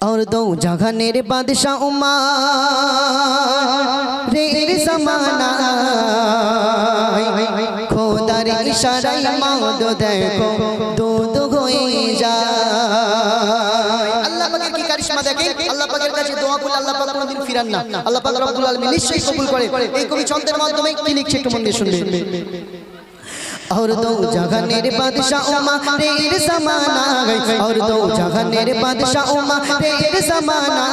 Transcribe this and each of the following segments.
और दो जहानेर बादशाह उमर रे ज़माना खोदार इशाराय मौत देखो दूध হয়ে যায়। আল্লাহ পাকের কি কারিশমা দেখেন। আল্লাহ পাকের কাছে দোয়া করলে আল্লাহ পাক কোনদিন ফিরান না। আল্লাহ পাক রব্বুল আলামিন নিশ্চয়ই কবুল করে। এই কবি ছন্দের মাধ্যমে কি লিখছে একটু মন দিয়ে শুনবেন। और दो जहानेर बादशाह उमर ज़माना और दो जहानेर बादशाह उमर ज़माना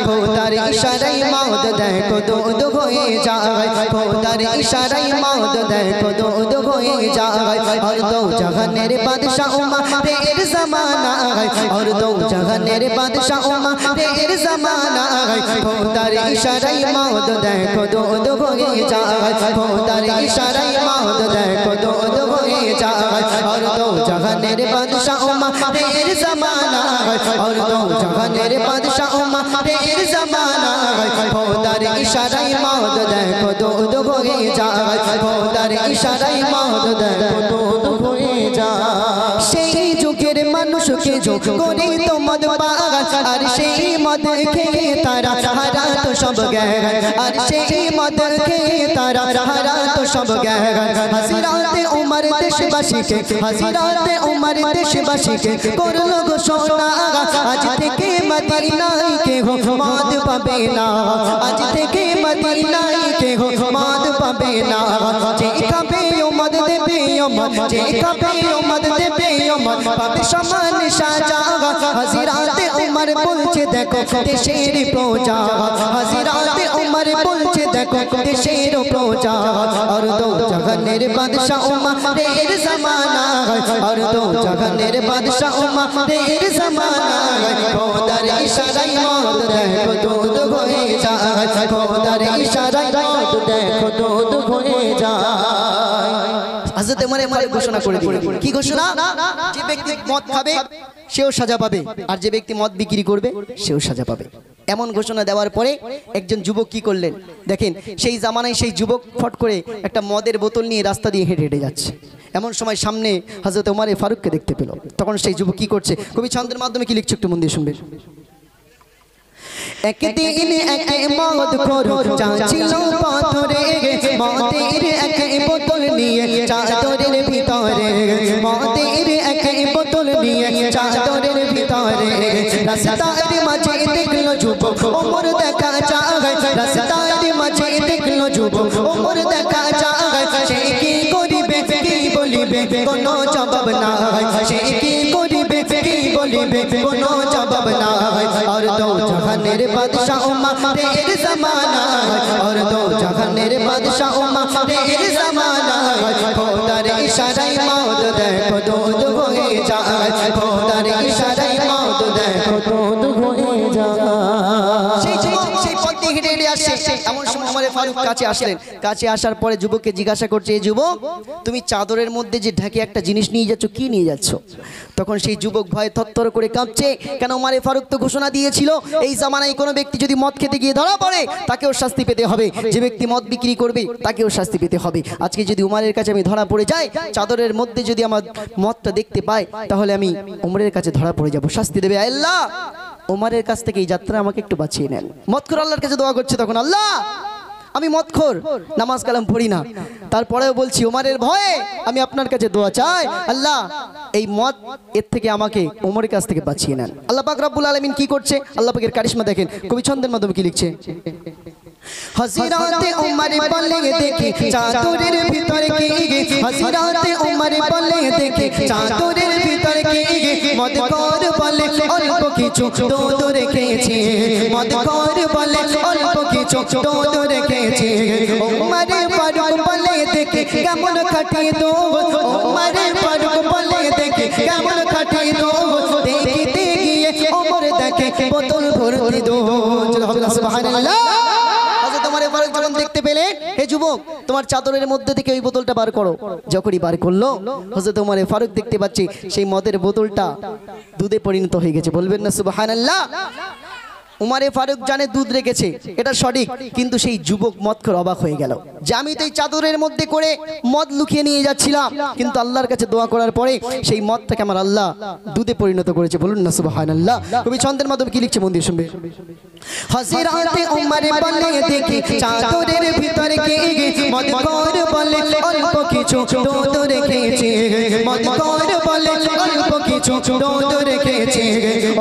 खोदार इशाराय मौत देखो दूध হয়ে যায় खोदार इशाराय मौत देखो दूध হয়ে যায় और दो जहानेर बादशाह उमर ज़माना और दो जहानेर बादशाह उमर ज़माना खोदार इशाराय मौत देखो दूध হয়ে যায় खोदार इशाराय मौत देखो दूध হয়ে যায় और दो जहानेर बादशाह उमर ज़माना और दो जहानेर बादशाह उमर ज़माना खोदार इशाराय मौत देखो दूध হয়ে যায় खोदार इशाराय मौत देखो दूध হয়ে যায়। সেই যুগের মানুষকে যোগ করে তো মদ পাগল আর সেই মদ খেয়ে তারা হারা তো সব জ্ঞান আর সেই মদ খেয়ে তারা হারা তো সব জ্ঞান। হাসিরাতে উমর দেশবাসীকে হাসিরাতে উমর দেশবাসীকে করলো ঘোষণা আজ থেকে মদিনায় কেহ মদ পাবে না আজ থেকে মদিনায় কেহ মদ পাবে না। যে খাবে ও মদ দেবে ও মদ যে খাবে ও মদ দেবে ও মদ পাবে সমান সাজা। হাসিরাতে উমর বলছে দেখো দেশের প্রজা হাসিরাতে উমর বলছে দেখো দেশের প্রজা और दो जहानेर बादशाह उमर ज़माना और दो जहानेर बादशाह उमर ज़माना खोदार इशाराय मौत देखो दूध হয়ে যায় खोदार इशाराय मौत देखो दूध হয়ে যায়। হযরত উমর ঘোষণা করে দিলেন। কি ঘোষণা? যে ব্যক্তি মদ খাবে সেও সাজা পাবে আর যে ব্যক্তি মদ বিক্রি করবে সেও সাজা পাবে। এমন ঘোষণা দেওয়ার পরে একজন যুবক কি করলেন দেখেন। সেই জামানায় সেই যুবক ফট করে একটা মদের বোতল নিয়ে রাস্তা দিয়ে হেঁটে হেঁটে যাচ্ছে। এমন সময় সামনে হযরত ওমর ফারুককে দেখতে পেল। তখন সেই যুবক কি করছে কবি ছন্দের মাধ্যমে কি লিখছে একটু মন দিয়ে শুনবেন। একদিন এক মদ খোর চাছিল পাথরে মদের এক বোতল নিয়ে চাদরের ভিতরে মদের এক বোতল নিয়ে চাদরের ভিতরে রাস্তার মাঝে দেখলো যুবক ওমর দেখা যায় রাস্তার মাঝে দেখলো যুবক ওমর দেখা যায়। সে কি করিবে কি বলিবে কোনো জবাব নাই সে কি করিবে কি বলিবে কোনো জবাব নাই। और दो जहानेर बादशाह उमर ज़माना और दो जहानेर बादशाह उमर ज़माना खोदार इशाराय मौत देखो दूध হয়ে যায় खोदार इशाराय मौत देखो दूध হয়ে যায়। সেই পথ দিয়ে হেঁটে হেঁটে আসছে। এমন সময় ওমর ফারুক কাছে আসলেন। কাছে আসার পরে যুবককে জিজ্ঞাসা করছে এই যুবক তুমি চাদরের মধ্যে যে ঢাকে একটা জিনিস নিয়ে যাচ্ছ কি নিয়ে যাচ্ছ? তখন সেই যুবক ভয়ে থরথর করে কাঁপছে। কেন ওমর ফারুক তো ঘোষণা দিয়েছিল এই জামানায় কোনো ব্যক্তি যদি মদ খেতে গিয়ে ধরা পড়ে তাকেও শাস্তি পেতে হবে যে ব্যক্তি মদ বিক্রি করবে তাকেও শাস্তি পেতে হবে। আজকে যদি ওমরের কাছে আমি ধরা পড়ে যাই চাদরের মধ্যে যদি আমার মদটা দেখতে পাই তাহলে আমি ওমরের কাছে ধরা পড়ে যাব শাস্তি দেবে। আল্লাহ ওমরের কাছ থেকে এই যাত্রা আমাকে একটু বাঁচিয়ে নেন। মদখোর আল্লাহর কাছে দোয়া করছে তখন আল্লাহ আমি মদখোর নামাজ কালাম পড়ি না তারপরেও বলছি ওমরের ভয়ে আমি আপনার কাছে দোয়া চাই আল্লাহ এই মদ এর থেকে আমাকে ওমরের কাছ থেকে বাঁচিয়ে নেন। আল্লাহ পাক রব্বুল আলামিন কি করছে আল্লাহ পাকের কারিশমা দেখেন। কবি ছন্দের মাধ্যমে কি লিখছে। হযরতে উমর বলে দেখি চাদরের ভিতরে কি হযরতে উমর বলে দেখি চাদরের ভিতরে কি মদখোর বলে অল্প কিছু দুধ রেখেছে মদখোর বলে অল্প কিছু দুধ রেখেছে। উমর ফারুক বলে দেখি কেমন খাটিয়ে দুধ উমর ফারুক বলে দেখি কেমন খাটিয়ে দুধ দেখিতে গিয়ে উমর দেখে বোতল ভর্তি দুধ। সুবহানাল্লাহ। যখন দেখতে পেলে হে যুবক তোমার চাদরের মধ্যে থেকে ওই বোতলটা বার করো। যখনই বার করলো হযরত ওমর ফারুক দেখতে পাচ্ছে সেই মদের বোতলটা দুধে পরিণত হয়ে গেছে। বলবেন না সুবহানাল্লাহ। উমারে ফারুক জানে দুধ রেখেছে, এটা সঠিক, কিন্তু সেই যুবক মদ করে অবাক হয়ে গেল যে আমি তো এই চাদরের মধ্যে করে মদ লুকিয়ে নিয়ে যাচ্ছিলাম, কিন্তু আল্লাহর কাছে দোয়া করার পরে সেই মদটাকে আমার আল্লাহ দুধে পরিণত করেছে। বলুন না সুবহানাল্লাহ। কবি ছন্দের মাধ্যমে কি লিখছে মন দিয়ে শুনবে। হযরতে উমারে বলে দেখি চাদরের ভিতরে কে মদ করে বলে অল্প কিছু দুধ রেখেছে, মদ করে বলে অল্প কিছু দুধ রেখেছে।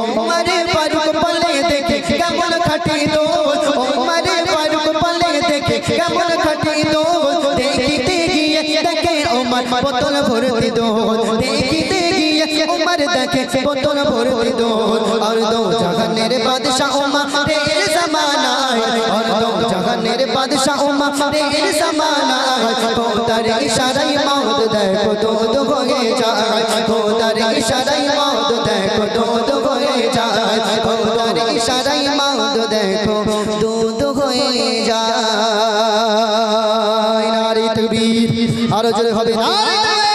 উমারে ফারুক বলে দেখি কেমন খাঁটি দুধ, উমারে ফারুক বলে দেখি কেমন খাঁটি দুধ। দেখিতে গিয়ে দেখে উমার বোতল ভর্তি দুধ, দেখিতে গিয়ে উমার দেখে বোতল ভর্তি দুধ। আর দো জাহানের বাদশা উমারের জামানায়, আর দো জাহানের বাদশা উমারের জামানায় খোদার ইশারায় মদ দেখো দুধ হয়ে যায়, খোদার ইশারায় মদ দেখো দুধ হয়ে যায়, খোদার ইশারায় মদ দেখো দুধ হয়ে যায়। নারে তাকবীর, আরো জোরে হবে নারে তাকবীর।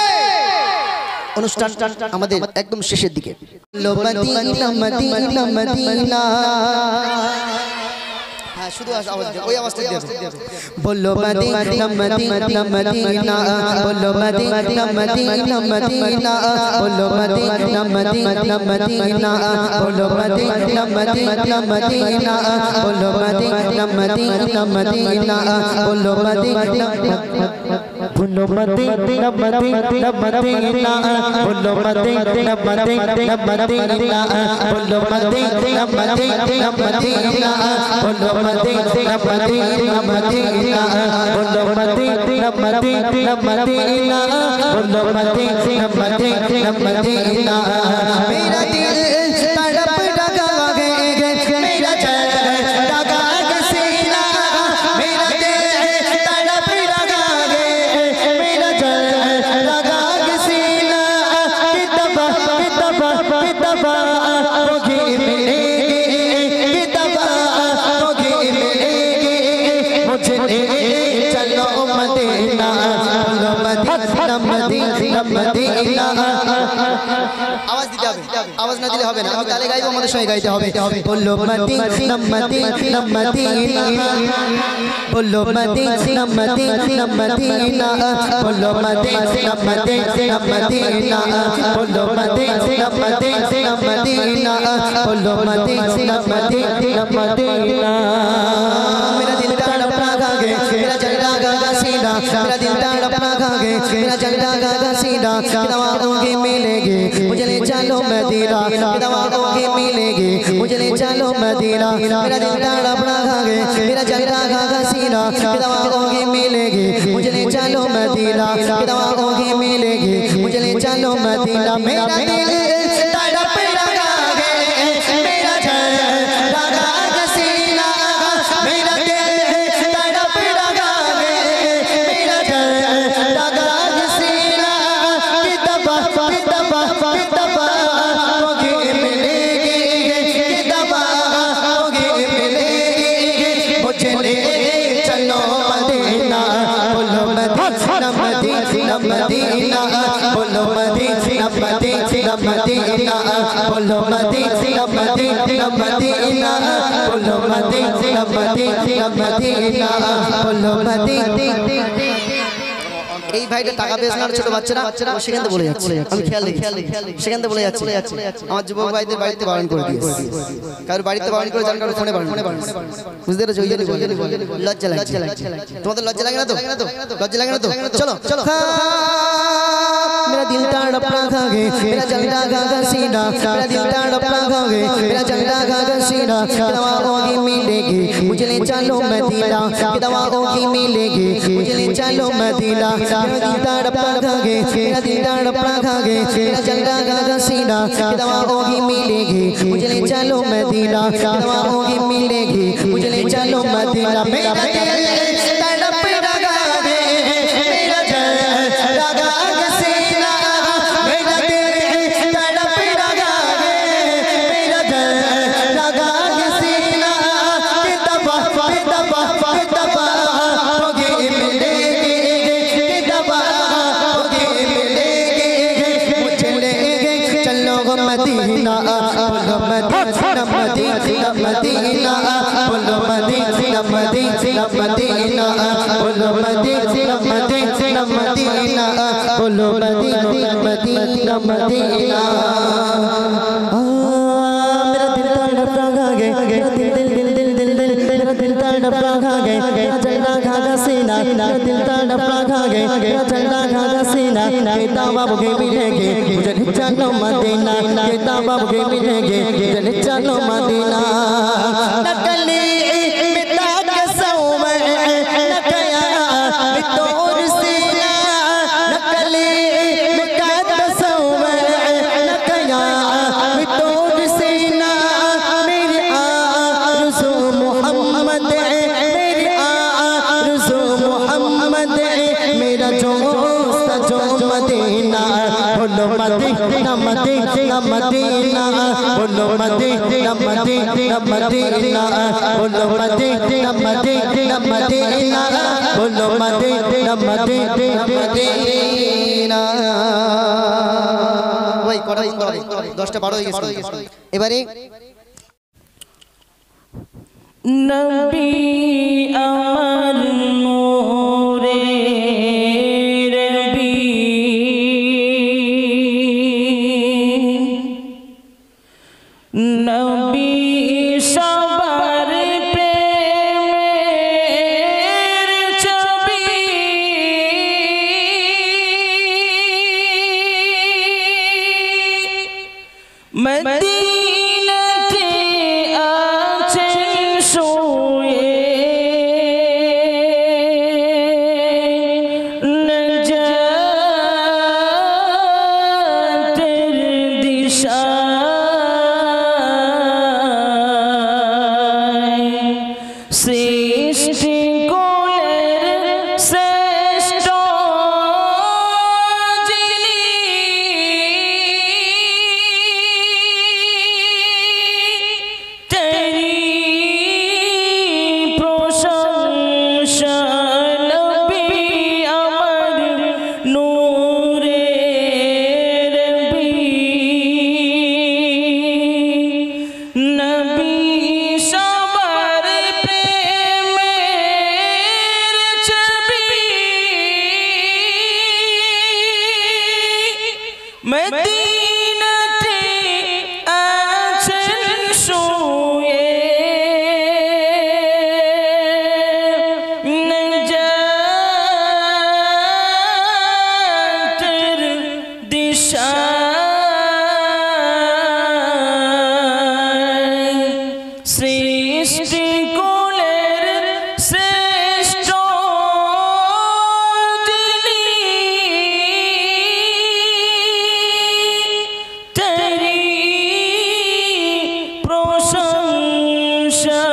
অনুষ্ঠান আমাদের একদম শেষের দিকে। মদিনা মদিনা মদিনা, হ্যাঁ শুধু আওয়াজ ওই আওয়াজটা দিয়ে বলো মদিনা মদিনা মদিনা, বলো মদিনা মদিনা মদিনা, বলো মদিনা মদিনা মদিনা, বলো মদিনা মদিনা মদিনা, বলো মদিনা মদিনা মদিনা, বলো মদিনা बोलो मदीना मदीना मदीना, बोलो मदीना मदीना मदीना, बोलो मदीना मदीना मदीना, बोलो मदीना मदीना मदीना, बोलो मदीना मदीना मदीना, बोलो मदीना मदीना मदीना। मेरा दिल तड़प रहा है, मेरा दिल लगा के सीना, मेरा दिल तड़प रहा है, मेरा दिल लगा के सीना। किताबा किताबा किताबा होगी मिलेगी, किताबा होगी मिलेगी, मुझे ले चलो मदीना, बोलो मदीना मदीना मदीना। आवाज দিতে হবে, আওয়াজ না দিলে হবে না, আমি তালে গাইবো, আমাদের সঙ্গে গাইতে হবে। বললো মদিনা মদিনা মদিনা, বললো মদিনা মদিনা মদিনা, বললো মদিনা মদিনা মদিনা, বললো মদিনা মদিনা মদিনা, বললো মদিনা মদিনা মদিনা। मेरा दिल तड़प रहा है, मेरा दिल लगा के सीना, मेरा दिल तड़प रहा है, मेरा दिल लगा के सीना। दवाओं की मिलेगी मुझे ले चलो मदीना, दवाओं की मिलेगी मुझे ले चलो मदीना। मेरा दिल तड़प रहा है, मेरा दिल लगा के सीना, दवाओं की मिलेगी मुझे ले चलो मदीना, दवाओं की मिलेगी मुझे ले चलो मदीना। मेरा दिल तड़प रहा है, मेरा दिल लगा के सीना, मेरा दिल तड़प रहा है, मेरा दिल लगा के सीना। किताबा किताबा किताबा होगी मिलेगी, किताबा होगी मिलेगी, मुझे ले चलो मदीना, बोलो मदीना मदीना मदीना, बोलो मदीना मदीना मदीना, बोलो मदीना मदीना मदीना, बोलो मदीना मदीना मदीना, बोलो मदीना। এই ভাইটা টাকা বেচনা ছোট বাচ্চারা সেখান থেকে বলে যাচ্ছে, আমি খেয়াল দেখি সেখান থেকে বলে যাচ্ছে। আমার যুবক ভাইদের বাড়িতে বারণ করে দিয়েছে, কারোর বাড়িতে বারণ করে যান, কারোর ফোনে বারণ, বুঝতে পেরেছো? ওই জন্য লজ্জা লাগছে। তোমাদের লজ্জা লাগে না তো? লজ্জা লাগে না তো? চলো চলো। मेरा दिल तड़प रहा है, मेरा दिल लगा के सीना, मेरा दिल तड़प रहा है, मेरा दिल लगा के सीना। दवाओं की मिलेगी मुझे ले चलो मदीना, दवाओं की मिलेगी मुझे ले चलो मदीना। मेरा दिल तड़प रहा है, मेरा दिल तड़प रहा है, मेरा दिल लगा के सीना। दवाओं की मिलेगी मुझे ले चलो मदीना, दवाओं की मिलेगी मुझे ले चलो मदीना। मेरा दिल तड़प रहा है, मेरा दिल लगा के सीना, मेरा दिल तड़प रहा है, मेरा दिल लगा के सीना। किताबा किताबा किताबा होगी मिलेगी, किताबा होगी मिलेगी, मुझे ले चलो मदीना, बोलो मदीना मदीना मदीना मदीना बोलो मदीना मदीना मदीना बोलो मदीना मदीना मदीना बोलो मदीना मदीना मदीना मेरा दिल तड़प रहा है मेरा दिल दिल दिल दिल दिल दिल मेरा दिल तड़प रहा है मेरा झंडा खागा सीना मेरा दिल तड़प रहा है मेरा झंडा खागा सीना के ताबाब के मिलेंगे मुझे चलो मदीना के ताबाब के मिलेंगे मुझे चलो मदीना नकली मिटा के सौवे नकया बितौर सीना नकली मिटा के सौवे नकया बितौर सीना मेरे आरज़ू मोहम्मद मेरे आरज़ू मोहम्मद मेरा जोस्त जो मदीना बोलो मदीना मदीना मदीना बोलो मदीना मदीना मदीना बोलो मदीना मदीना मदीना बोलो मदीना मदीना मदीना ওই কটা 10টা 12 হয়ে গেছে এবারে নবী আমার নূরে রবি নবী সবার প্রেমের ছবি মদিনাতে আছেন শুয়ে নজাতের দিশা সৃষ্টি কুলের শ্রেষ্ঠ যিনি তেরি প্রশংসা নবী আমার নূরে রবি নবী সবার প্রেমের ছবি মদিনাতে আছেন শুয়ে নজাতের দিশা সৃষ্টি কুলের শ্রেষ্ঠ যিনি তেরি প্রশংসা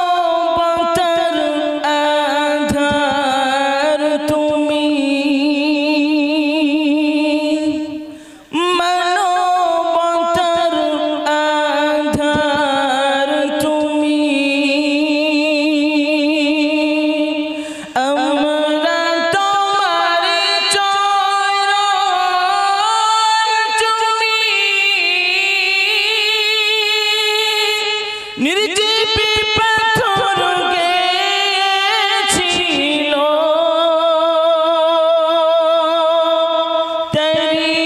মানবতার আধার তুমি মানবতার আধার তুমি আমরা তোমার চরণ চুমি নির্জীবী পাথর গেছিল তেরি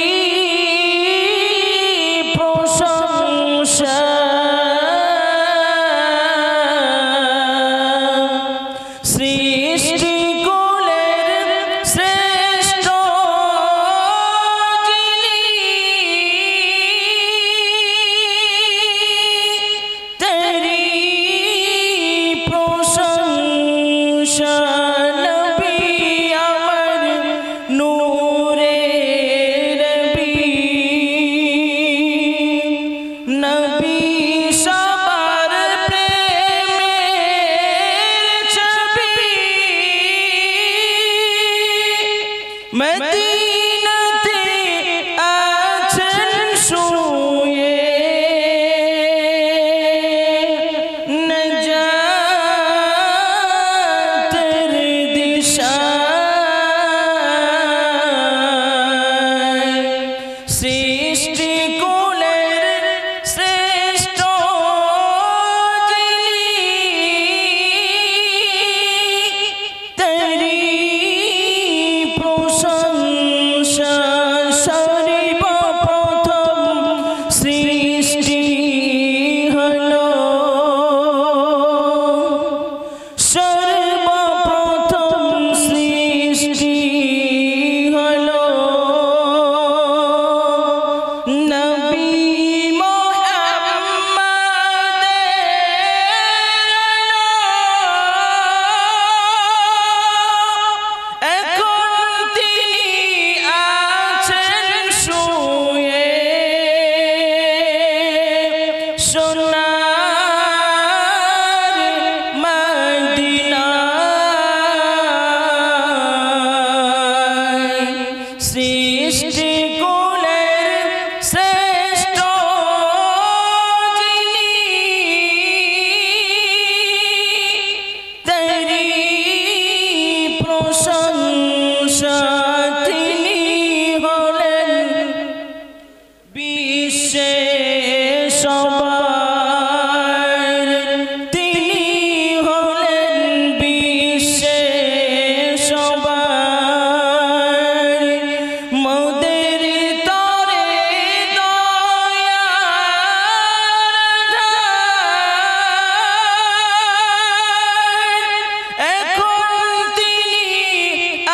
প্রশংসা সৃষ্টি কুলের শ্রেষ্ঠ যিনি তেরি প্রশংসা নবী আমার নূরে রবি নবী সবার প্রেমের ছবি মদিনাতে আছেন শুয়ে নজাতের দিশা সৃষ্টি কুলের শ্রেষ্ঠ যিনি তারি প্রশংসা তিনি হলেন বিশ্বের সবার তিনি হলেন বিশ্বের সবার মোদের তরে দয়ার এখন তিনি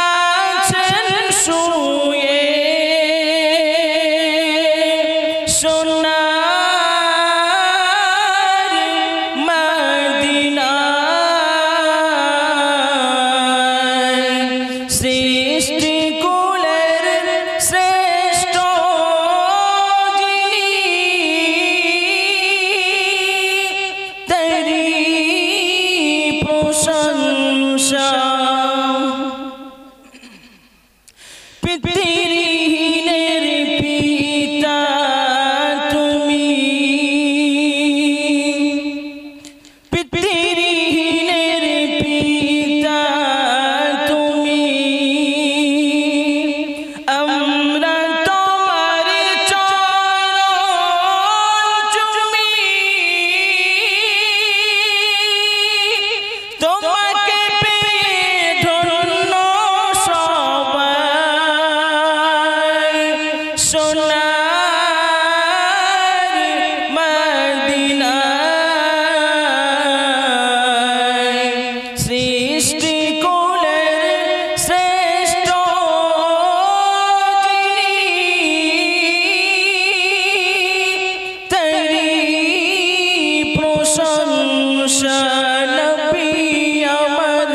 আছেন শুয়ে সোনার মদিনায় সৃষ্টি কুলের শ্রেষ্ঠ যিনি তারি প্রশংসা পিতৃহীনের পিতা তুমি পিতৃহীনের পিতা তুমি আমরা তোমার চরণ চুমি তোমাকে পেয়ে ধন্য সবাই সোনার মদিনায় সৃষ্টি কুলের শ্রেষ্ঠ যিনি তারি প্রশংসা নবী আমার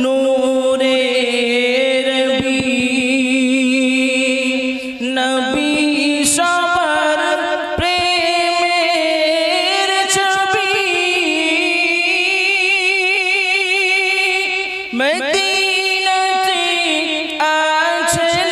নূরের নবী সবার প্রেমের ছবি মদিনাতে আছেন